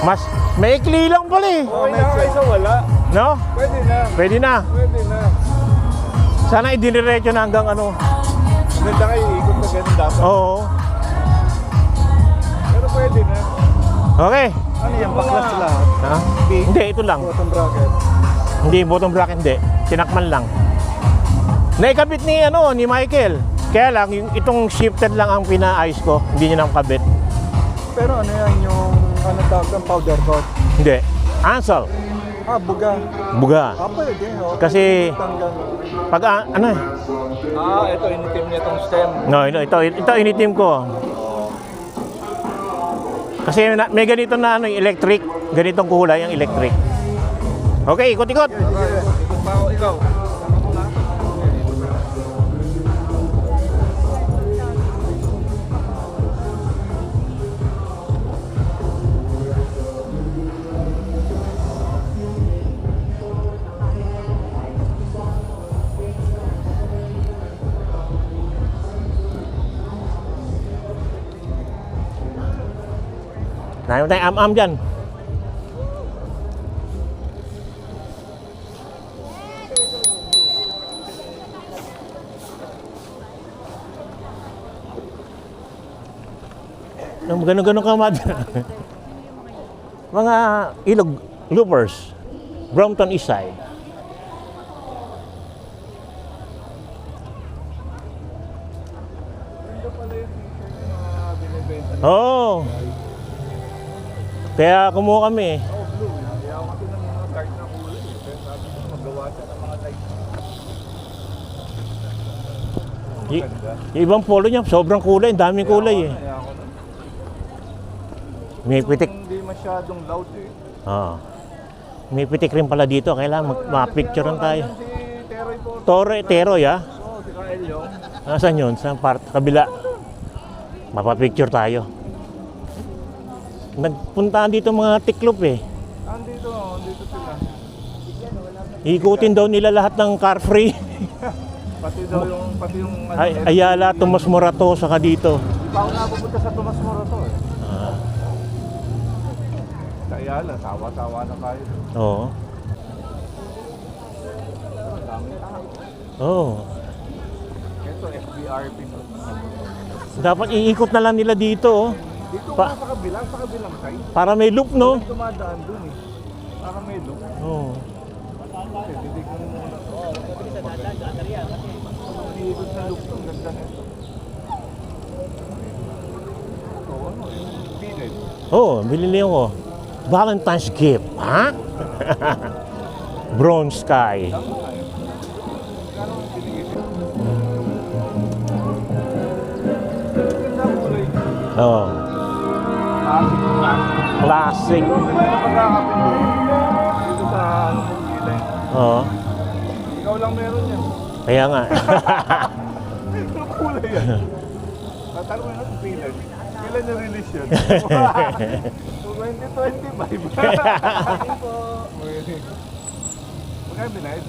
Mas maikli lang pala eh. Okay na kaysa wala. No? Pwede na. Pwede na. Pwede na. Sana idiniretso na hanggang ano. Maganda kayo, ikot na ganun dapat. Oo. Pero pwede na. Okay. Ano yan, baklas lahat? Ha? Hindi, ito lang. Bottom bracket. Hindi, bottom bracket hindi. Tinakman lang. Naikabit ni, ni Michael. Kaya lang, itong shifted lang ang pinaayos ko. Hindi niya nakabit. Pero ano yan, yung ano tawag ng powder coat? Hindi. Ansel. Buga. Buga. Pwede. Okay. Kasi, Tanggal. pag, Ito, initim niya tong stem. No, ito initim ko. Kasi may ganito na electric. Ganitong kulay ang electric. Okay, ikot-ikot. Ikot pa ako, ikaw. Nahin mo tayong am-am dyan. Ganun-ganun ka madra. Mga ilog loopers. Brompton East Side. Oo. Kaya kumuha kami. Blue. Kaya ako kasi ng mga dark na kulay. Pero sabi ko, magawa siya ng mga light. Yung ibang polo niya, sobrang kulay. Ang daming kulay eh. Kaya ako nun. May pitik. Hindi masyadong loud eh. Oo. May pitik rin pala dito. Kailangan ma-picturean tayo. Si Teroy po. Teroy ah. Oo, si Kael yung. Nasaan yun? Sa part, kabila. Mapapicture tayo. Nagpuntaan dito mga tiklop eh. Andito sila. Ikutin daw nila lahat ng car free. Pati yung Ayala, Tomas Morato, saka dito. Di pa ako napupunta sa Tomas Morato eh. Sa Ayala, tawa-tawa na kayo. Oo. Ang dami tao. Oo. Ito, FBRP to. Dapat iikot na lang nila dito oh. Dito Pa- sa kabilang side. Para may loop no? Dumadaan dun eh. Para may look. Oo. Okay, titignan mo muna to. Iikot na look to, ang ganda nito. Ito, ano eh, bilid. Oo, bilili ko. Valentine's gift, ha? Brown sky. Tama eh. Kano ang binigay? Ganda ang kulay. Oo. Classic. Classic. Dito sa ano mong gilay. Oo. Ikaw lang meron yan. Kaya nga. Ang kulay yan. Tatanong mo yung pillar. Kailan na-release yun? 2025. Magkano binayad?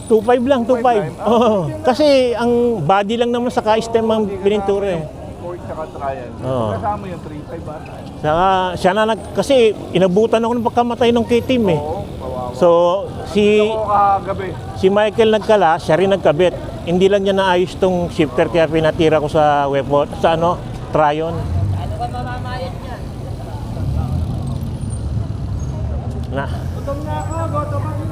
2.5 lang, 2.5. Oo. Kasi ang body lang naman sa ka-stem ang pinintura eh. Fork tsaka trial. Oo. Kasama yung 3.5 ba? Saka siya na kasi inabutan ako ng pagkamatay ng K-team eh. Oo, kawawa. So Ako kagabi. si Michael nagkala, siya rin nagkabit. Hindi lang niya naayos tong shifter kaya pinatira ko sa weapon, sa Tryon. Ano ba mamamayad niya? Na. Gutom na ako, gutom na tayo.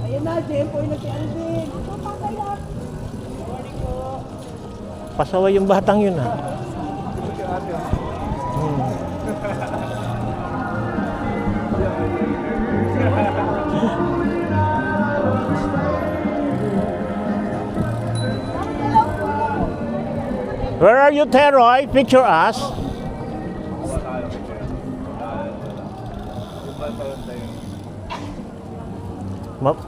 Ayun na, Jempo yung nag-alvin. Pasaway yung batang yun ah. Where are you, Teroy? Picture us.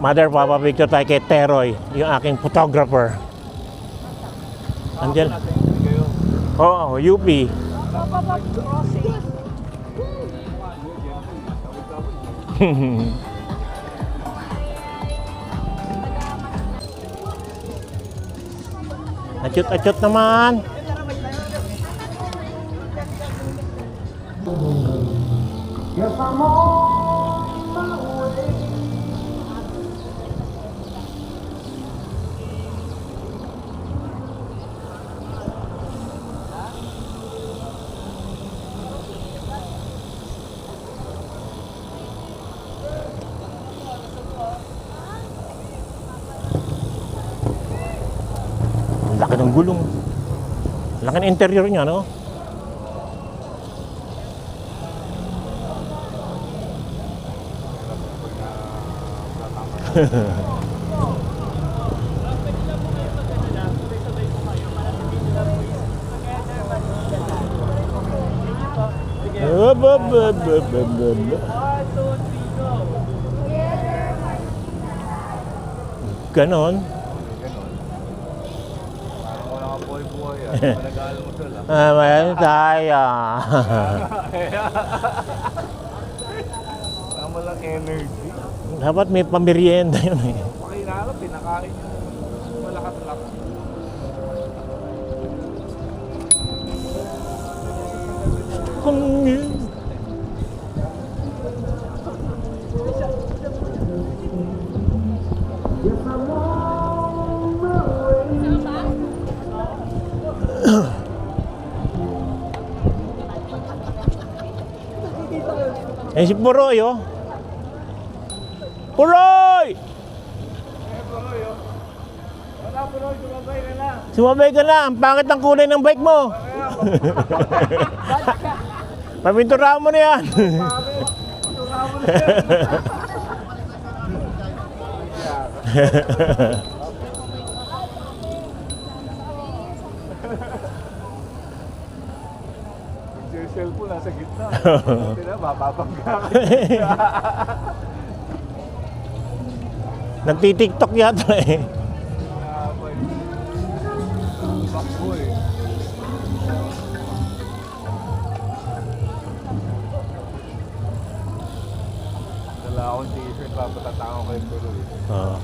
Mother, papapicture tayo kay Teroy, yung aking photographer. Andyan. Oo, UP. Acut-acut naman. Ang laki ng gulong. Laki ng interior niya, no? Ganon. Parang wala ka buhay-buhay yan. Nag-aalmusal ah. Mayroon tayo. Tama lang energy. Dapat may pamerienda yun eh. Pakinala, pinakain niya. Malakas-lakas. Eh si Puroy, oh. Puroy! Wala po rin, sumabay ka na. Sumabay ka na. Ang pangit ang kulay ng bike mo. Paminturahan mo na yan. Yung cellphone nasa gitna. Tila, mapapangga ka. Nagtitiktok yata eh. Bakbo eh. Dala akong t-shirt, papatatangan ko yung tuloy. Oo.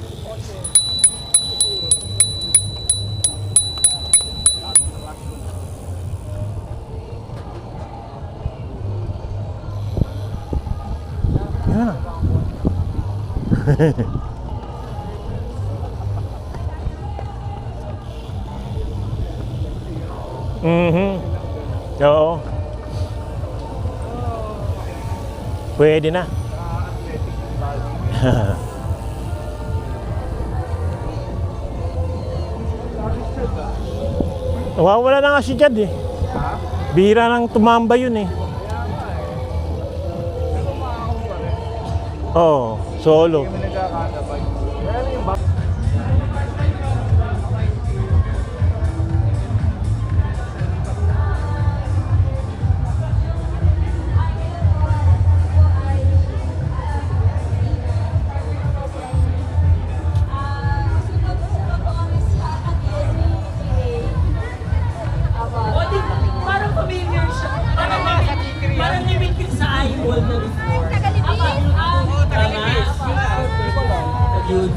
Yan na. Oo. Pwede na. Nawawala na nga si Chad eh. Bihira nang tumamba yun eh. Oo, solo. Kami nagkakasabay. Kaya na yung Parang familiar siya. Parang nimit yun sa eyeball na before. Tagalipin! Tagalipin. Yun.